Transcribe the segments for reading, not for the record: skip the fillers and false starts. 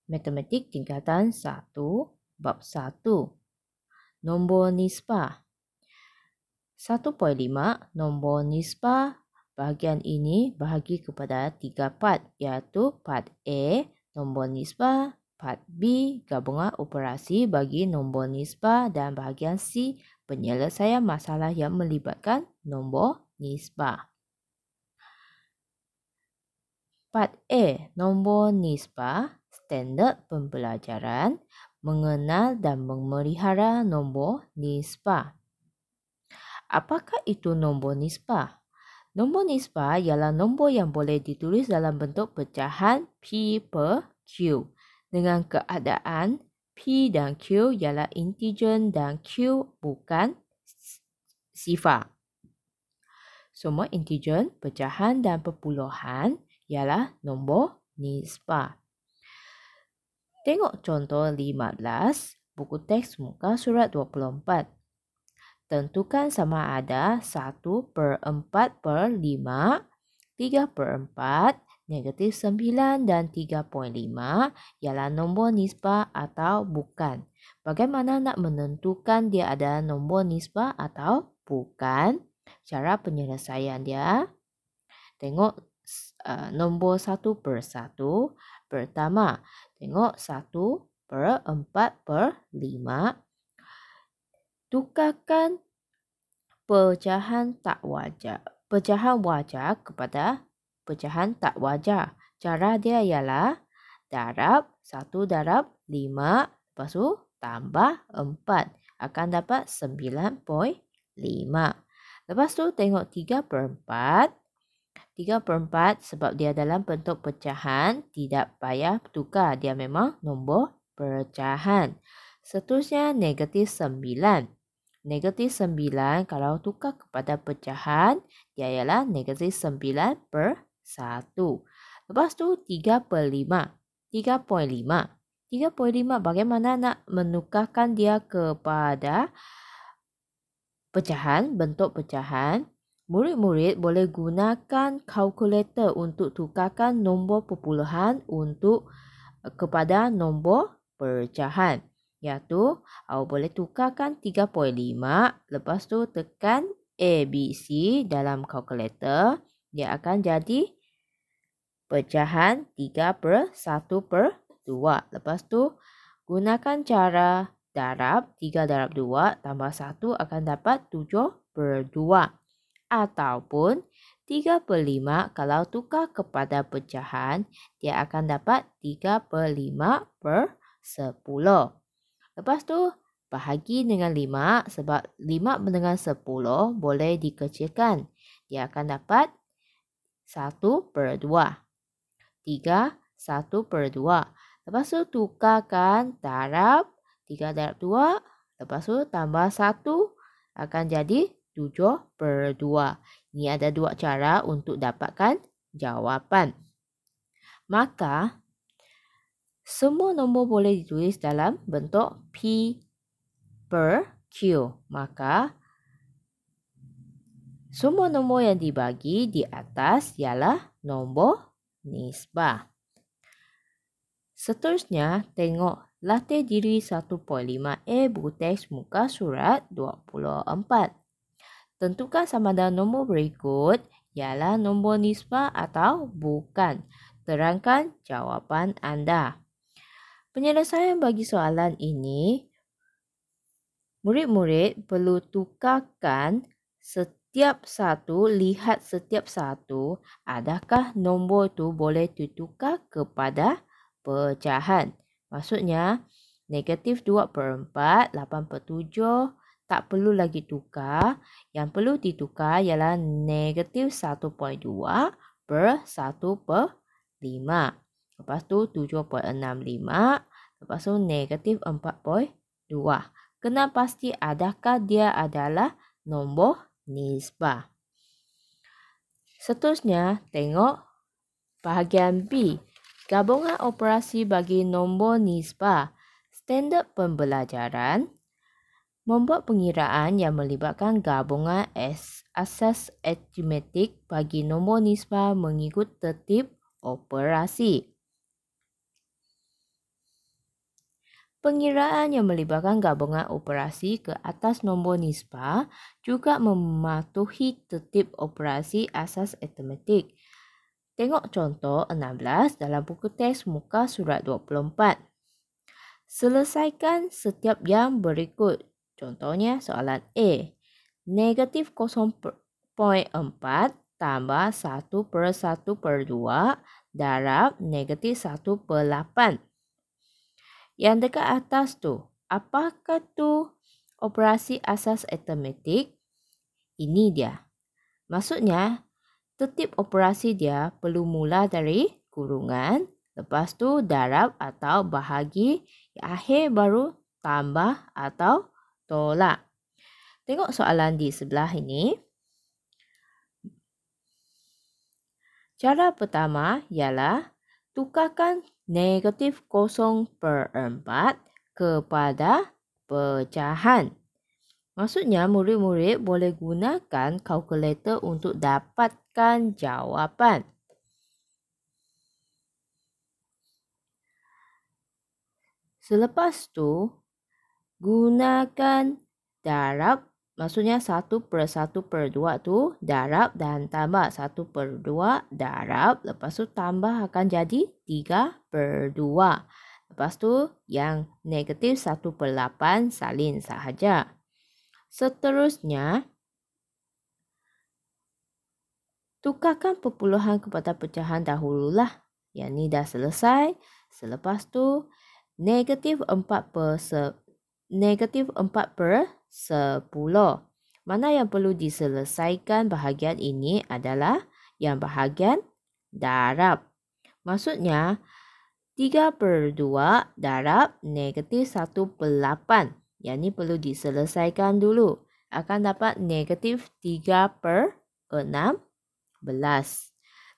Matematik tingkatan 1, bab 1. Nombor nisbah. 1.5 nombor nisbah. Bahagian ini bahagi kepada 3 part, iaitu part A, nombor nisbah, part B, gabungan operasi bagi nombor nisbah, dan bahagian C, penyelesaian masalah yang melibatkan nombor nisbah. Part A, nombor nisbah, standard pembelajaran, mengenal dan memelihara nombor nisbah. Apakah itu nombor nisbah? Nombor nisbah ialah nombor yang boleh ditulis dalam bentuk pecahan P per Q dengan keadaan P dan Q ialah integer dan Q bukan sifar. Semua integer, pecahan dan perpuluhan ialah nombor nisbah. Tengok contoh 15, buku teks muka surat 24. Tentukan sama ada 1/4 per 5, 3/4, negatif 9 dan 3.5 ialah nombor nisbah atau bukan. Bagaimana nak menentukan dia ada nombor nisbah atau bukan? Cara penyelesaian dia. Tengok nombor 1/1. Pertama, tengok 1/4/5. Tukarkan pecahan wajar kepada pecahan tak wajar. Cara dia ialah darab 1/5, lepas tu tambah 4. Akan dapat 9.5. Lepas tu tengok 3/4. 3/4 sebab dia dalam bentuk pecahan, tidak payah tukar. Dia memang nombor pecahan. Seterusnya negatif 9. Negatif 9 kalau tukar kepada pecahan, dia ialah negatif 9/1. Lepas tu 3/5. 3.5. 3.5 bagaimana nak menukarkan dia kepada pecahan, bentuk pecahan? Murid-murid boleh gunakan kalkulator untuk tukarkan nombor perpuluhan kepada nombor pecahan. Iaitu, awak boleh tukarkan 3.5, lepas tu tekan ABC dalam kalkulator. Dia akan jadi pecahan 3/1/2. Lepas tu, gunakan cara darab 3/2 tambah 1 akan dapat 7/2. Ataupun 3/5 kalau tukar kepada pecahan, dia akan dapat 3/5/10. Lepas tu, bahagi dengan 5 sebab 5 dengan 10 boleh dikecilkan. Dia akan dapat 1/2. 3, 1/2. Lepas tu, tukarkan darab 3/2. Lepas tu, tambah 1 akan jadi 7/2. Ini ada dua cara untuk dapatkan jawapan. Maka, semua nombor boleh ditulis dalam bentuk P per Q. Maka, semua nombor yang dibagi di atas ialah nombor nisbah. Seterusnya, tengok latih diri 1.5A buku teks muka surat 24. Tentukan sama ada nombor berikut ialah nombor nisbah atau bukan. Terangkan jawapan anda. Penyelesaian bagi soalan ini, murid-murid perlu tukarkan setiap satu, lihat setiap satu, adakah nombor itu boleh ditukar kepada pecahan. Maksudnya, negatif 2/4, 8/7, tak perlu lagi tukar. Yang perlu ditukar ialah negatif 1.2/1/5. Lepas tu 7.65. Lepas tu negatif 4.2. Kena pasti adakah dia adalah nombor nisbah. Seterusnya, tengok bahagian B. Gabungan operasi bagi nombor nisbah. Standard pembelajaran. Membuat pengiraan yang melibatkan gabungan asas aritmetik bagi nombor nisbah mengikut tertib operasi. Pengiraan yang melibatkan gabungan operasi ke atas nombor nisbah juga mematuhi tertib operasi asas aritmetik. Tengok contoh 16 dalam buku teks muka surat 24. Selesaikan setiap yang berikut. Contohnya soalan A. Negatif 0.4 tambah 1/1/2 darab negatif 1/8. Yang dekat atas tu, apakah tu operasi asas aritmetik? Ini dia. Maksudnya, tertib operasi dia perlu mula dari kurungan, lepas tu darab atau bahagi, akhir baru tambah atau tolak. Tengok soalan di sebelah ini. Cara pertama ialah tukarkan negatif 0/4 kepada pecahan. Maksudnya, murid-murid boleh gunakan kalkulator untuk dapatkan jawapan. Selepas tu, gunakan darab. Maksudnya 1/1/2 tu darab dan tambah 1/2 darab. Lepas tu tambah akan jadi 3/2. Lepas tu yang negatif 1/8 salin sahaja. Seterusnya, tukarkan perpuluhan kepada pecahan dahululah. Yang ni dah selesai. Selepas tu negatif 4/10. Mana yang perlu diselesaikan bahagian ini adalah yang bahagian darab. Maksudnya 3/2 darab negatif 1/8. Yang ni perlu diselesaikan dulu. Akan dapat negatif 3/16.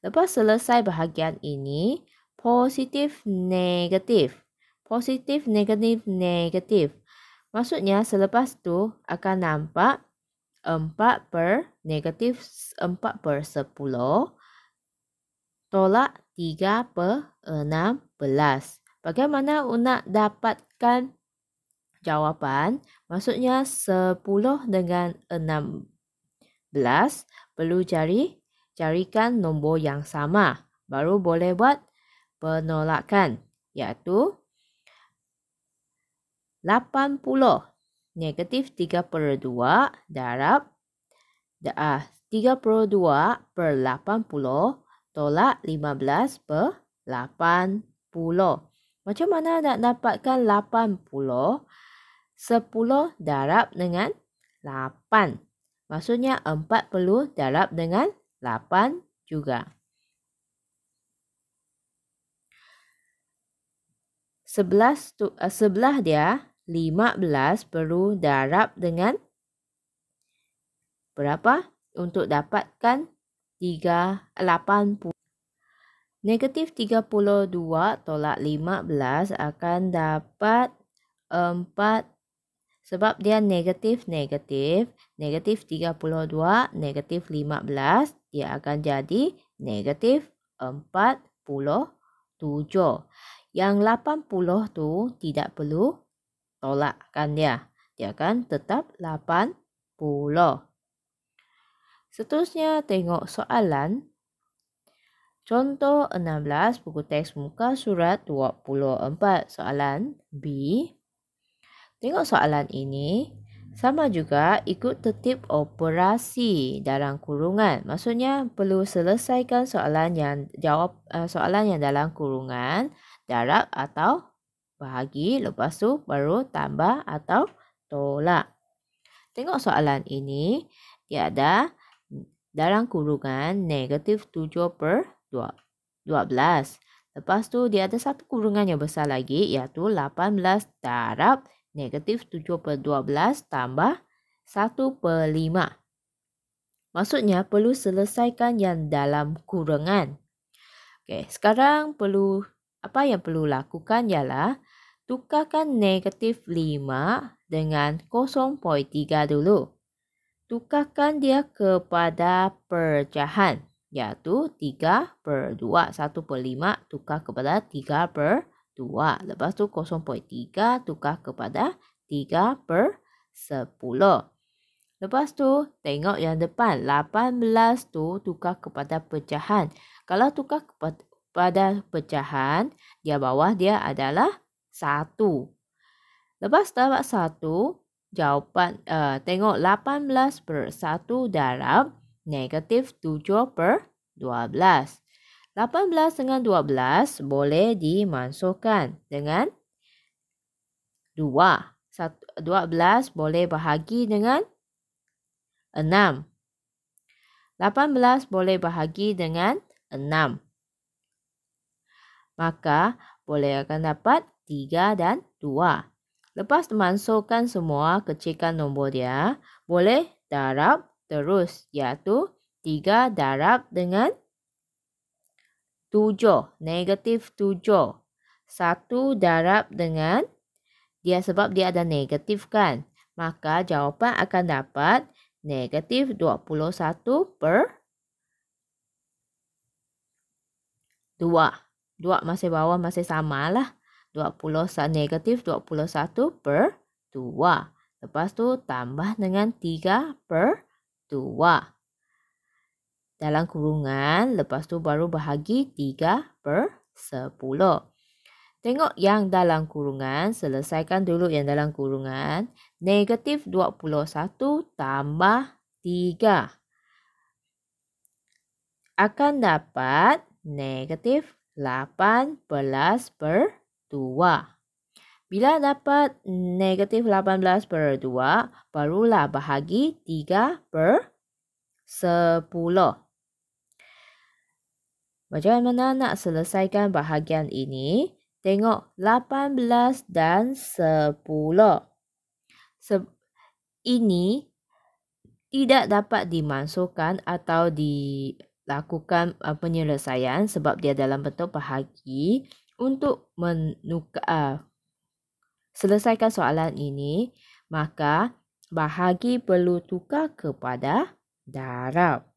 Lepas selesai bahagian ini, positif negatif. Positif negatif negatif. Maksudnya selepas tu akan nampak 4/-4/10 tolak 3/16. Bagaimana nak dapatkan jawapan? Maksudnya 10 dengan 16 perlu carikan nombor yang sama. Baru boleh buat penolakan, iaitu 80 negatif 3/2 darab 32/80 tolak 15/80. Macam mana nak dapatkan 80? 10 darab dengan 8. Maksudnya 4 perlu darab dengan 8 juga. Sebelah dia 15 perlu darab dengan berapa untuk dapatkan 80. Negatif 32 tolak 15 akan dapat 4. Sebab dia negatif. Negatif 32, negatif 15. Dia akan jadi negatif 47. Yang 80 tu tidak perlu tolakkan dia. Dia akan tetap 80. Seterusnya tengok soalan. Contoh 16 buku teks muka surat 24. Soalan B. Tengok soalan ini. Sama juga ikut tertib operasi dalam kurungan. Maksudnya perlu selesaikan soalan yang dalam kurungan, darab atau bahagi, lepas tu baru tambah atau tolak. Tengok soalan ini, dia ada dalam kurungan negatif 7/12. Lepas tu dia ada satu kurungan yang besar lagi, iaitu 18 darab negatif 7/12 tambah 1/5. Maksudnya perlu selesaikan yang dalam kurungan. Okey, sekarang apa yang perlu lakukan ialah tukarkan negatif 5 dengan 0.3 dulu. Tukarkan dia kepada pecahan, iaitu 3/2. 1/5 tukar kepada 3/2. 2. Lepas tu 0.3 tukar kepada 3/10. Lepas tu tengok yang depan. 18 tu tukar kepada pecahan. Kalau tukar kepada pecahan, dia bawah dia adalah 1. Lepas dapat 1, jawapan tengok 18/1 darab negatif 7/12. 18 dengan 12 boleh dimasukkan dengan 2. 12 boleh bahagi dengan 6. 18 boleh bahagi dengan 6. Maka boleh akan dapat 3 dan 2. Lepas masukkan semua, kecilkan nombor dia, boleh darab terus, iaitu 3 darab dengan 7, negatif 7. 1 darab dengan dia sebab dia ada negatif kan. Maka jawapan akan dapat negatif 21/2. 2 masih bawah masih samalah. Negatif 21/2. Lepas tu tambah dengan 3/2. Dalam kurungan, lepas tu baru bahagi 3/10. Tengok yang dalam kurungan, selesaikan dulu yang dalam kurungan. Negatif 21 tambah 3. Akan dapat negatif 18/2. Bila dapat negatif 18/2, barulah bahagi 3/10. Bagaimana nak selesaikan bahagian ini? Tengok 18 dan 10. Ini tidak dapat dimasukkan atau dilakukan penyelesaian sebab dia dalam bentuk bahagi. Untuk selesaikan soalan ini, maka bahagi perlu tukar kepada darab.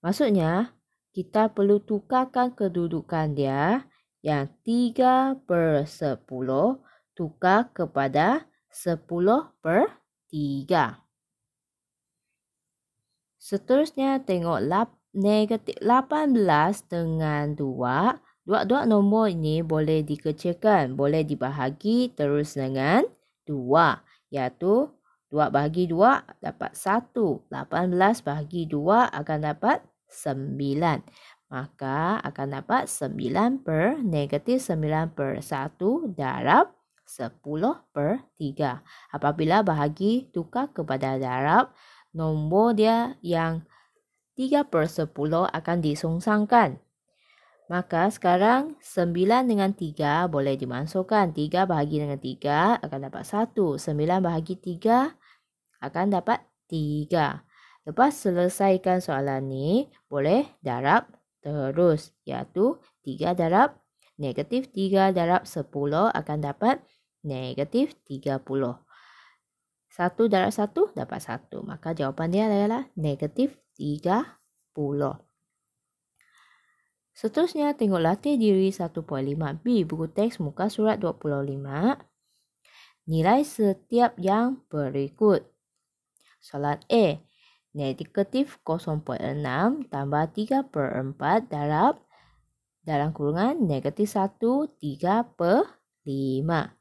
Maksudnya, kita perlu tukarkan kedudukan dia yang 3/10 tukar kepada 10/3. Seterusnya tengok negatif 18 dengan 2. Dua nombor ini boleh dikecilkan. Boleh dibahagi terus dengan 2. Iaitu 2 bahagi 2 dapat 1. 18 bahagi 2 akan dapat 9. Maka akan dapat negatif 9/1 darab 10/3. Apabila bahagi tukar kepada darab, nombor dia yang 3/10 akan disungsangkan. Maka sekarang 9 dengan 3 boleh dimasukkan. 3 bahagi dengan 3 akan dapat 1. 9 bahagi 3 akan dapat 3. Lepas selesaikan soalan ni, boleh darab terus. Iaitu 3 darab negatif 3 darab 10 akan dapat negatif 30. 1 darab 1 dapat 1. Maka jawapan dia adalah negatif 30. Seterusnya, tengok latih diri 1.5b buku teks muka surat 25. Nilai setiap yang berikut. Soalan A. Negatif 0.6 tambah 3/4 darab dalam kurungan negatif 1 3/5.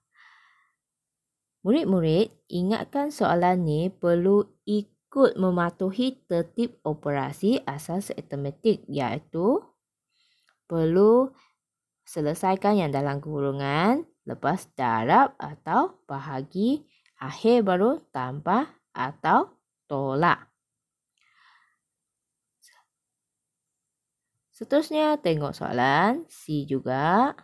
Murid-murid, ingatkan soalan ni perlu ikut mematuhi tertib operasi asas aritmetik, iaitu perlu selesaikan yang dalam kurungan, lepas darab atau bahagi, akhir baru tambah atau tolak. Seterusnya tengok soalan C juga.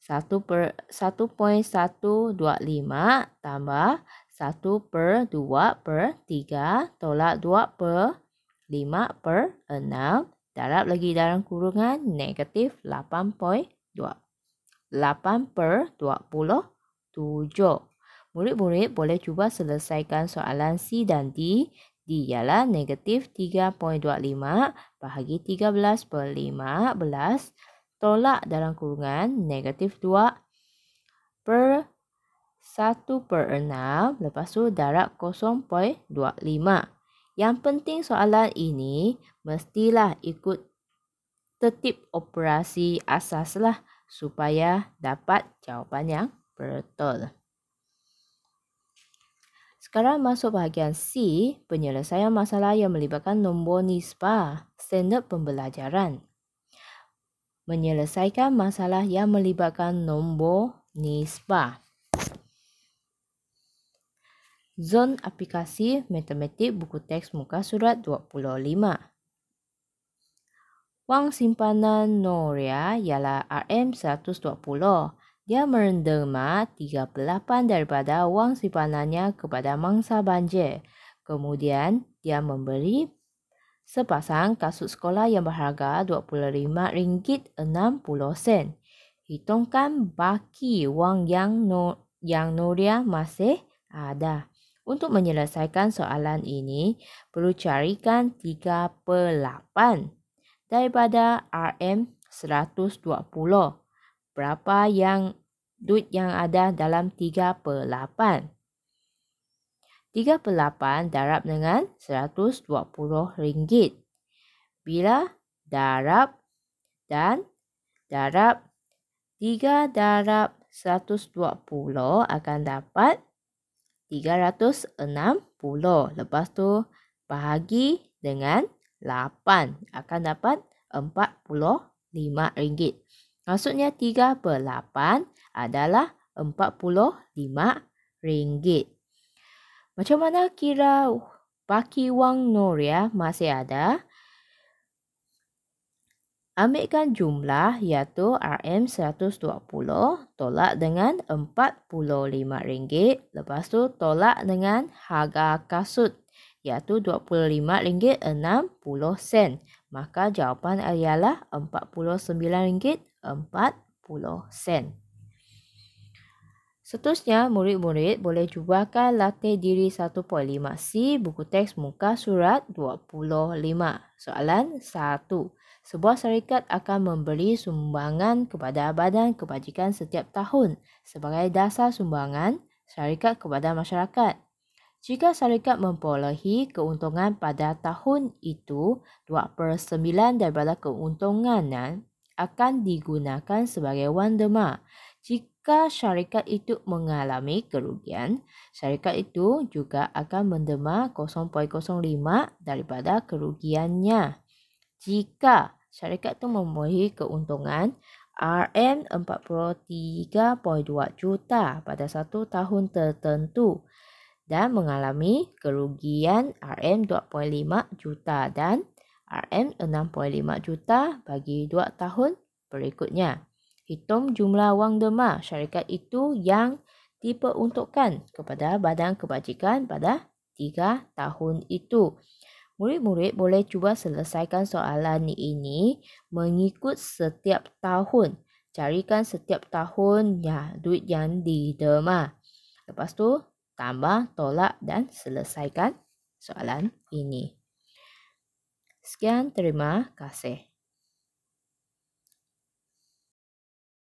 1.125 tambah 1/2/3 tolak 2/5/6 darab lagi dalam kurungan negatif 8/27. Murid-murid boleh cuba selesaikan soalan C dan D. D ialah negatif 3.25 bahagi 13/15 tolak dalam kurungan negatif 2 per 1/6, lepas tu darab 0.25. Yang penting soalan ini mestilah ikut tertib operasi asas lah supaya dapat jawapan yang betul. Sekarang masuk bahagian C, penyelesaian masalah yang melibatkan nombor nisbah, standard pembelajaran. Menyelesaikan masalah yang melibatkan nombor nisbah. Zon aplikasi matematik buku teks muka surat 25. Wang simpanan Noria ialah RM120. Dia menerima 38 daripada wang simpanannya kepada mangsa banjir. Kemudian, dia memberi sepasang kasut sekolah yang berharga RM25.60. Hitungkan baki wang yang Noria masih ada. Untuk menyelesaikan soalan ini, perlu carikan 3/8 daripada RM120. Berapa yang duit yang ada dalam 3/8? 3/8 darab dengan RM120. Bila darab dan darab 3 darab 120 akan dapat 360. Lepas tu bahagi dengan 8 akan dapat RM45. Maksudnya 3/8 adalah RM45. Macam mana kira baki wang Noria masih ada? Ambilkan jumlah iaitu RM120 tolak dengan RM45. Lepas tu tolak dengan harga kasut iaitu RM25.60. Maka jawapan ialah RM49.40. Seterusnya, murid-murid boleh cubakan latih diri 1.5C buku teks muka surat 25. Soalan 1. Sebuah syarikat akan memberi sumbangan kepada Badan Kebajikan setiap tahun sebagai dasar sumbangan syarikat kepada masyarakat. Jika syarikat memperolehi keuntungan pada tahun itu, 2/9 daripada keuntungan akan digunakan sebagai wang dema. Jika syarikat itu mengalami kerugian, syarikat itu juga akan mendema 0.05 daripada kerugiannya. Jika syarikat itu memperolehi keuntungan RM43.2 juta pada satu tahun tertentu dan mengalami kerugian RM2.5 juta dan RM6.5 juta bagi 2 tahun berikutnya. Hitung jumlah wang dema syarikat itu yang diperuntukkan kepada Badan Kebajikan pada 3 tahun itu. Murid-murid boleh cuba selesaikan soalan ini mengikut setiap tahun. Carikan setiap tahun duit yang didema. Lepas tu tambah, tolak dan selesaikan soalan ini. Sekian, terima kasih.